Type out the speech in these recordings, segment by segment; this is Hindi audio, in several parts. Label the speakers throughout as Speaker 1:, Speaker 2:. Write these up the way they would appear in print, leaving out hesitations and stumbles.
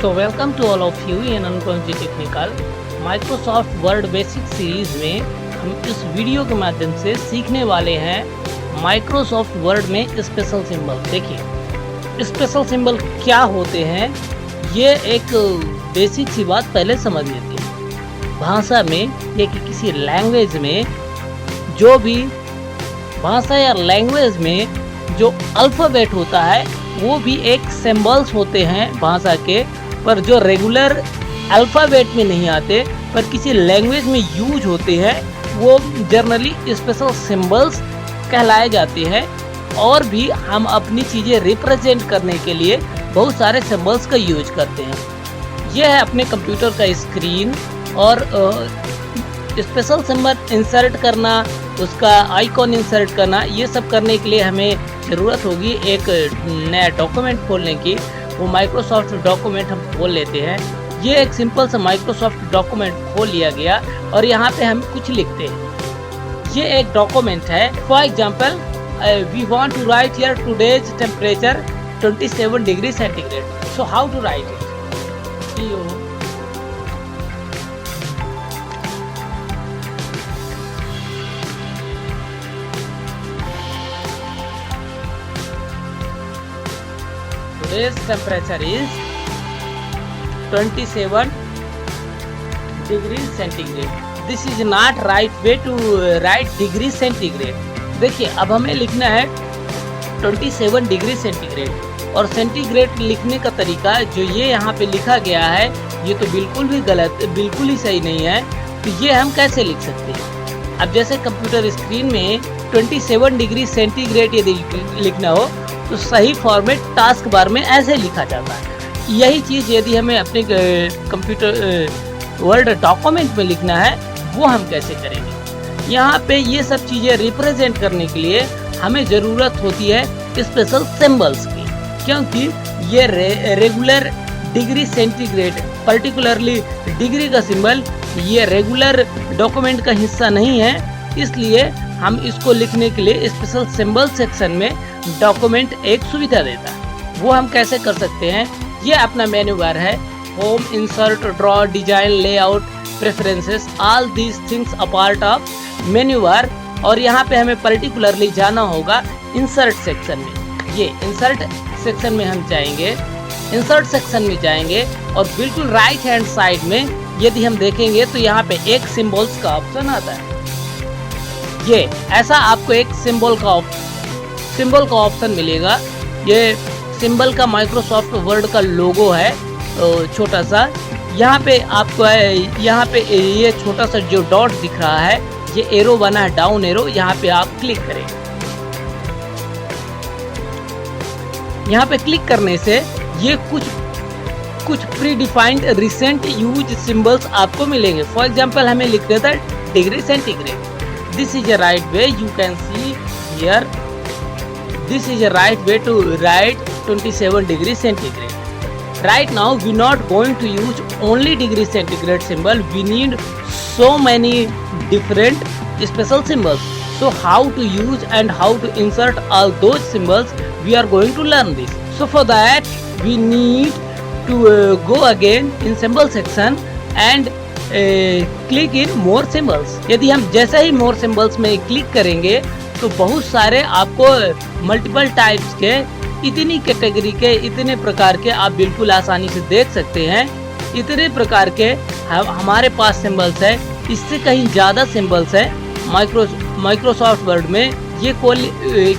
Speaker 1: तो welcome to all of you in अनकॉन्जी technical. Microsoft Word basic series में हम इस वीडियो के माध्यम से सीखने वाले हैं माइक्रोसॉफ्ट वर्ड में स्पेशल सिंबल। देखिए स्पेशल सिंबल क्या होते हैं, ये एक बेसिक सी बात पहले समझ लेते हैं। भाषा में या कि किसी लैंग्वेज में, जो भी भाषा या लैंग्वेज में जो अल्फ़ाबेट होता है वो भी एक सिंबल्स होते हैं भाषा के, पर जो रेगुलर अल्फ़ाबेट में नहीं आते पर किसी लैंग्वेज में यूज होते हैं वो जनरली स्पेशल सिंबल्स कहलाए जाते हैं। और भी हम अपनी चीज़ें रिप्रेजेंट करने के लिए बहुत सारे सिंबल्स का यूज करते हैं। यह है अपने कंप्यूटर का स्क्रीन, और स्पेशल सिंबल इंसर्ट करना, उसका आइकॉन इंसर्ट करना, ये सब करने के लिए हमें ज़रूरत होगी एक नया डॉक्यूमेंट खोलने की। वो माइक्रोसॉफ्ट डॉक्यूमेंट हम खोल लेते हैं। ये एक सिंपल सा माइक्रोसॉफ्ट डॉक्यूमेंट खोल लिया गया और यहाँ पे हम कुछ लिखते हैं। ये एक डॉक्यूमेंट है। For example we want to write here today's temperature 27 degree centigrade. So how to write it? Today's temperature is 27 degrees centigrade. This is not right way to write degree centigrade. देखिए अब हमें लिखना है 27 डिग्री सेंटीग्रेड, और सेंटीग्रेड लिखने का तरीका जो ये यहाँ पे लिखा गया है ये तो बिल्कुल भी गलत, बिल्कुल ही सही नहीं है। तो ये हम कैसे लिख सकते हैं? अब जैसे कंप्यूटर स्क्रीन में 27 डिग्री सेंटीग्रेड यदि लिखना हो तो सही फॉर्मेट टास्क बार में ऐसे लिखा जाता है। यही चीज़ यदि हमें अपने कंप्यूटर वर्ड डॉक्यूमेंट में लिखना है वो हम कैसे करेंगे? यहाँ पे ये सब चीज़ें रिप्रेजेंट करने के लिए हमें ज़रूरत होती है स्पेशल सिंबल्स की, क्योंकि ये regular degree centigrade, particularly degree का सिंबल, ये रेगुलर डॉक्यूमेंट का हिस्सा नहीं है। इसलिए हम इसको लिखने के लिए स्पेशल सिंबल सेक्शन में डॉक्यूमेंट एक सुविधा देता है। वो हम कैसे कर सकते हैं? ये अपना मेन्यू बार है। Home, insert, draw, design, layout, preferences, all these things a part of menu bar. और यहाँ पे हमें पर्टिकुलरली जाना होगा इंसर्ट सेक्शन में। ये इंसर्ट सेक्शन में हम जाएंगे, इंसर्ट सेक्शन में जाएंगे और बिल्कुल राइट हैंड साइड में यदि हम देखेंगे तो यहाँ पे एक सिंबल्स का ऑप्शन आता है। ये ऐसा आपको एक सिंबल का ऑप्शन मिलेगा। ये सिंबल का माइक्रोसॉफ्ट वर्ड का लोगो है छोटा सा। यहाँ पे आपको यहाँ पे ये छोटा सा जो डॉट दिख रहा है, ये एरो बना है, डाउन एरो, यहाँ पे आप क्लिक करेंगे। यहाँ पे क्लिक करने से ये कुछ pre defined recent use symbols आपको मिलेंगे। फॉर एग्जाम्पल हमें लिख देता है degree centigrade. This is a right way, you can see here. This is a right way to write 27 degree centigrade. Right now we not going to use only degree centigrade symbol. We need so many different special symbols. So how to use and how to insert all those symbols, we are going to learn this. So for that we need to go again in symbol section and click in more symbols. यदि हम जैसे ही मोर सिंबल्स में क्लिक करेंगे तो बहुत सारे आपको मल्टीपल टाइप्स के, इतनी कैटेगरी के, इतने प्रकार के आप बिल्कुल आसानी से देख सकते हैं। इतने प्रकार के हमारे पास सिंबल्स है, इससे कहीं ज़्यादा सिंबल्स है माइक्रोसॉफ्ट वर्ड में। ये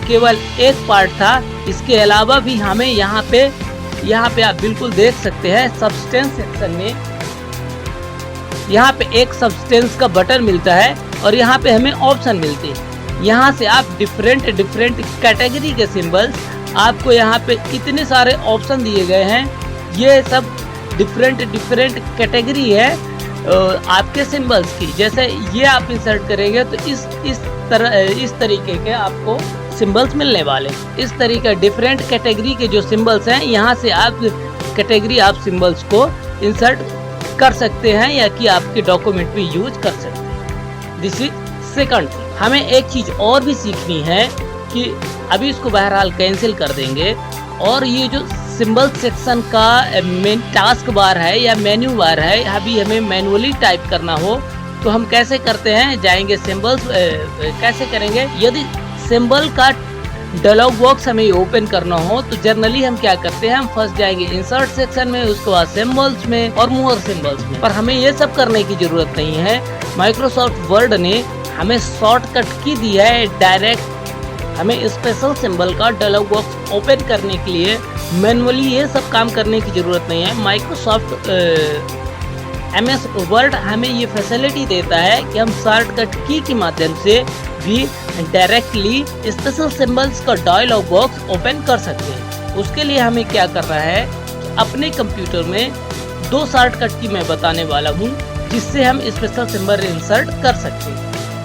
Speaker 1: केवल एक पार्ट था। इसके अलावा भी हमें यहाँ पे आप बिल्कुल देख सकते हैं सब्सटेंस सेक्शन में यहाँ पे एक सब्सटेंस का बटन मिलता है और यहाँ पे हमें ऑप्शन मिलते हैं। यहाँ से आप डिफरेंट कैटेगरी के सिंबल्स, आपको यहाँ पे इतने सारे ऑप्शन दिए गए हैं। ये सब डिफरेंट कैटेगरी है आपके सिंबल्स की। जैसे ये आप इंसर्ट करेंगे तो इस तरीके के आपको सिंबल्स मिलने वाले। इस तरीके डिफरेंट कैटेगरी के जो सिंबल्स हैं, यहाँ से आप कैटेगरी आप सिंबल्स को इंसर्ट कर सकते हैं या कि आपके डॉक्यूमेंट में यूज कर सकते हैं। This is second. हमें एक चीज़ और भी सीखनी है कि अभी इसको बहरहाल कैंसिल कर देंगे, और ये जो सिंबल सेक्शन का मेन टास्क बार है या मेन्यू बार है, अभी हमें मैनुअली टाइप करना हो तो हम कैसे करते हैं, जाएंगे सिंबल्स, कैसे करेंगे। यदि सिंबल का डायलॉग बॉक्स हमें ओपन करना हो तो जनरली हम क्या करते हैं, हम फर्स्ट जाएंगे इंसर्ट सेक्शन में, उसके बाद सिंबल्स में और मोर सिंबल्स में। पर हमें ये सब करने की जरूरत नहीं है। माइक्रोसॉफ्ट वर्ड ने हमें शॉर्टकट की दी है, डायरेक्ट हमें स्पेशल सिंबल का डायलॉग बॉक्स ओपन करने के लिए मैनुअली ये सब काम करने की जरूरत नहीं है। माइक्रोसॉफ्ट MS वर्ड हमें ये फैसिलिटी देता है कि हम शॉर्टकट की के माध्यम से भी डायरेक्टली स्पेशल सिंबल्स का डायलॉग बॉक्स ओपन कर सकते हैं। उसके लिए हमें क्या करना है, अपने कंप्यूटर में 2 शॉर्टकट की मैं बताने वाला हूँ जिससे हम स्पेशल सिंबल इंसर्ट कर सकते हैं।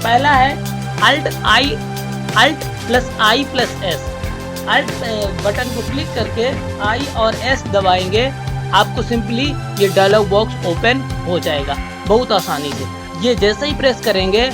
Speaker 1: पहला है Alt+I+S। Alt बटन को क्लिक करके I और S दबाएंगे, आपको सिंपली ये डायलॉग बॉक्स ओपन हो जाएगा बहुत आसानी से। ये जैसे ही प्रेस करेंगे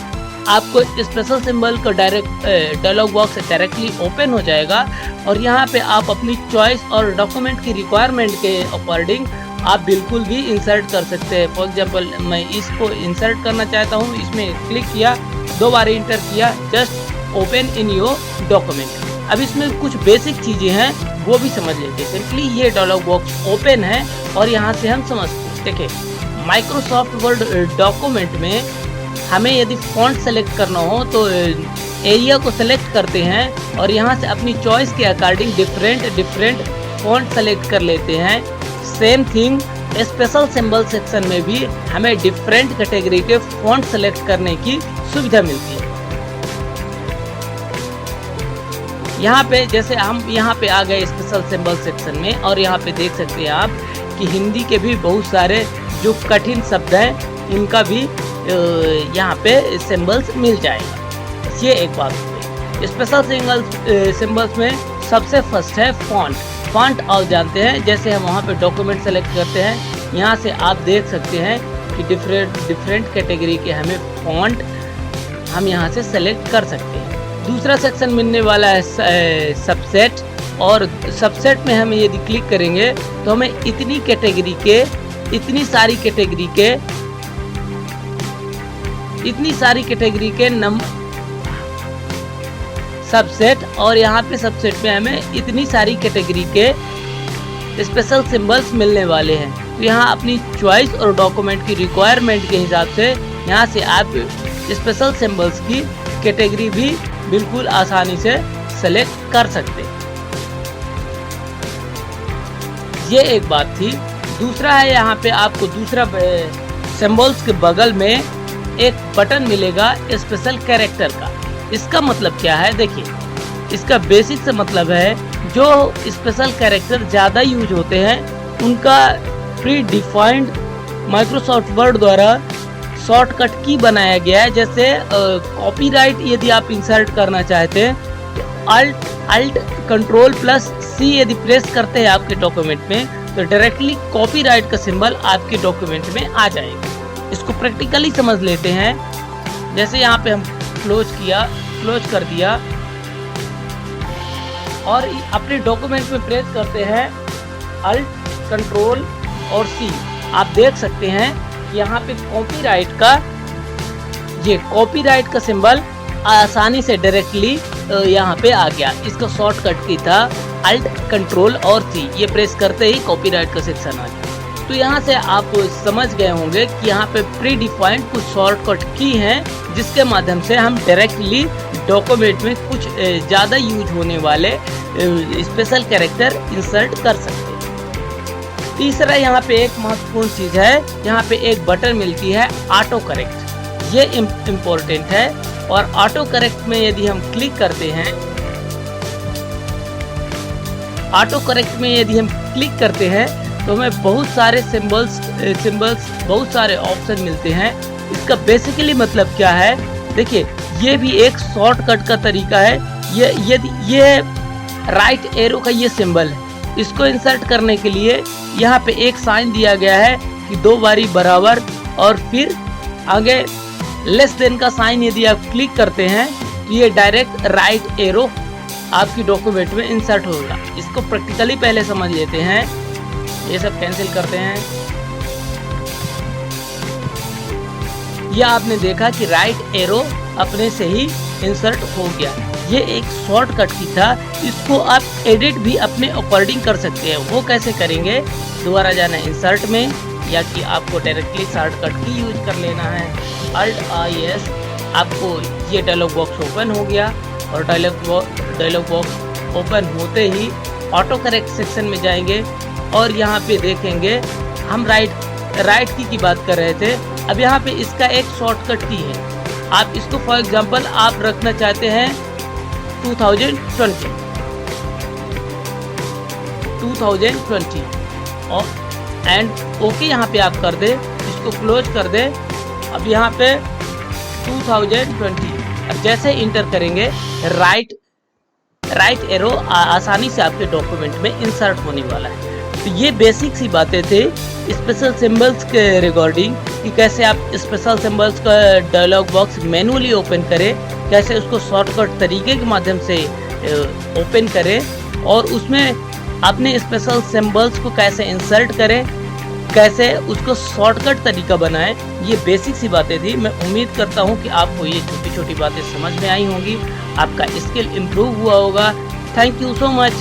Speaker 1: आपको स्पेशल सिंबल का डायलॉग बॉक्स डायरेक्टली ओपन हो जाएगा और यहाँ पे आप अपनी चॉइस और डॉक्यूमेंट की रिक्वायरमेंट के अकॉर्डिंग आप बिल्कुल भी इंसर्ट कर सकते हैं। फॉर एग्जांपल मैं इसको इंसर्ट करना चाहता हूँ, इसमें क्लिक किया, 2 बार इंटर किया, just open in your document. अब इसमें कुछ बेसिक चीजें हैं वो भी समझ लेते हैं। सिंपली ये डायलॉग बॉक्स ओपन है और यहाँ से हम समझते हैं। देखिए माइक्रोसॉफ्ट वर्ड डॉक्यूमेंट में हमें यदि फॉन्ट सेलेक्ट करना हो तो एरिया को सेलेक्ट करते हैं और यहाँ से अपनी चॉइस के अकॉर्डिंग डिफरेंट फॉन्ट सेलेक्ट कर लेते हैं। Same thing special symbol section में भी हमें डिफरेंट कैटेगरी के फॉन्ट सेलेक्ट करने की सुविधा मिलती है। यहाँ पे जैसे हम यहाँ पे आ गए स्पेशल सिंबल सेक्शन में और यहाँ पे देख सकते हैं आप कि हिंदी के भी बहुत सारे जो कठिन शब्द हैं इनका भी यहाँ पे सिंबल्स मिल जाएगा। ये एक बात हुई। स्पेशल सिंबल्स में सबसे फर्स्ट है फॉन्ट और जानते हैं, जैसे हम वहाँ पे डॉक्यूमेंट सेलेक्ट करते हैं, यहाँ से आप देख सकते हैं कि डिफरेंट कैटेगरी के हमें फॉन्ट हम यहाँ से सेलेक्ट कर सकते हैं। दूसरा सेक्शन मिलने वाला है सबसेट, और सबसेट में हमें यदि क्लिक करेंगे तो हमें इतनी सारी कैटेगरी के सबसेट, और यहाँ पे सबसेट में हमें इतनी सारी कैटेगरी के स्पेशल सिंबल्स मिलने वाले हैं। तो यहाँ अपनी चॉइस और डॉक्यूमेंट की रिक्वायरमेंट के हिसाब से यहाँ से आप स्पेशल सिंबल्स की कैटेगरी भी बिल्कुल आसानी से सेलेक्ट कर सकते हैं। ये एक बात थी। दूसरा है यहाँ पे आपको दूसरा सिंबल्स के बगल में एक बटन मिलेगा स्पेशल कैरेक्टर का। इसका मतलब क्या है, देखिए इसका बेसिक से मतलब है जो स्पेशल कैरेक्टर ज़्यादा यूज होते हैं उनका प्री डिफाइंड माइक्रोसॉफ्ट वर्ड द्वारा शॉर्टकट की बनाया गया है। जैसे कॉपीराइट यदि आप इंसर्ट करना चाहते हैं तो अल्ट Ctrl+C यदि प्रेस करते हैं आपके डॉक्यूमेंट में तो डायरेक्टली कॉपीराइट का सिंबल आपके डॉक्यूमेंट में आ जाएगा। इसको प्रैक्टिकली समझ लेते हैं। जैसे यहाँ पे हम क्लोज कर दिया और अपने डॉक्यूमेंट में प्रेस करते हैं अल्ट Ctrl+C, आप देख सकते हैं यहाँ पे कॉपीराइट का सिंबल आसानी से डायरेक्टली यहाँ पे आ गया। इसका शॉर्टकट की था अल्ट Ctrl+C, ये प्रेस करते ही कॉपीराइट का सेक्शन आ गया। तो यहाँ से आप समझ गए होंगे कि यहाँ पे प्री डिफाइंड कुछ शॉर्टकट की हैं जिसके माध्यम से हम डायरेक्टली डॉक्यूमेंट में कुछ ज़्यादा यूज होने वाले स्पेशल कैरेक्टर इंसर्ट कर सकते हैं। तीसरा यहाँ पे एक महत्वपूर्ण चीज़ है, यहाँ पे एक बटन मिलती है ऑटो करेक्ट। ये इम्पोर्टेंट है और ऑटो करेक्ट में यदि हम क्लिक करते हैं, तो हमें बहुत सारे सिंबल्स बहुत सारे ऑप्शन मिलते हैं। इसका बेसिकली मतलब क्या है, देखिए ये भी एक शॉर्टकट का तरीका है। ये राइट एरो का ये सिंबल है, इसको इंसर्ट करने के लिए यहाँ पे एक साइन दिया गया है कि 2 बारी बराबर और फिर आगे लेस देन का साइन यदि आप क्लिक करते हैं तो ये डायरेक्ट राइट एरो आपकी डॉक्यूमेंट में इंसर्ट होगा। इसको प्रैक्टिकली पहले समझ लेते हैं। ये सब कैंसिल करते हैं। यह आपने देखा कि राइट एरो अपने से ही इंसर्ट हो गया। ये एक शॉर्टकट की था, इसको आप एडिट भी अपने अकॉर्डिंग कर सकते हैं। वो कैसे करेंगे, दोबारा जाना इंसर्ट में, या कि आपको डायरेक्टली शॉर्टकट की यूज कर लेना है Alt+IS। आपको ये डायलॉग बॉक्स ओपन हो गया और डायलॉग बॉक्स ओपन होते ही ऑटो करेक्ट सेक्शन में जाएंगे और यहाँ पे देखेंगे हम राइट की बात कर रहे थे। अब यहाँ पे इसका एक शॉर्टकट की है। आप इसको फॉर एग्जांपल आप रखना चाहते हैं 2020 और एंड ओके यहाँ पे आप कर दे, इसको क्लोज कर दे। अब यहाँ पे 2020 अब जैसे इंटर करेंगे राइट एरो आसानी से आपके डॉक्यूमेंट में इंसर्ट होने वाला है। तो ये बेसिक सी बातें थे स्पेशल सिंबल्स के रिगार्डिंग कि कैसे आप स्पेशल सिंबल्स का डायलॉग बॉक्स मैनुअली ओपन करें, कैसे उसको शॉर्टकट तरीके के माध्यम से ओपन करें और उसमें अपने स्पेशल सिंबल्स को कैसे इंसर्ट करें, कैसे उसको शॉर्टकट तरीका बनाएं। ये बेसिक सी बातें थी। मैं उम्मीद करता हूँ कि आपको ये छोटी छोटी बातें समझ में आई होंगी, आपका स्किल इम्प्रूव हुआ होगा। Thank you so much.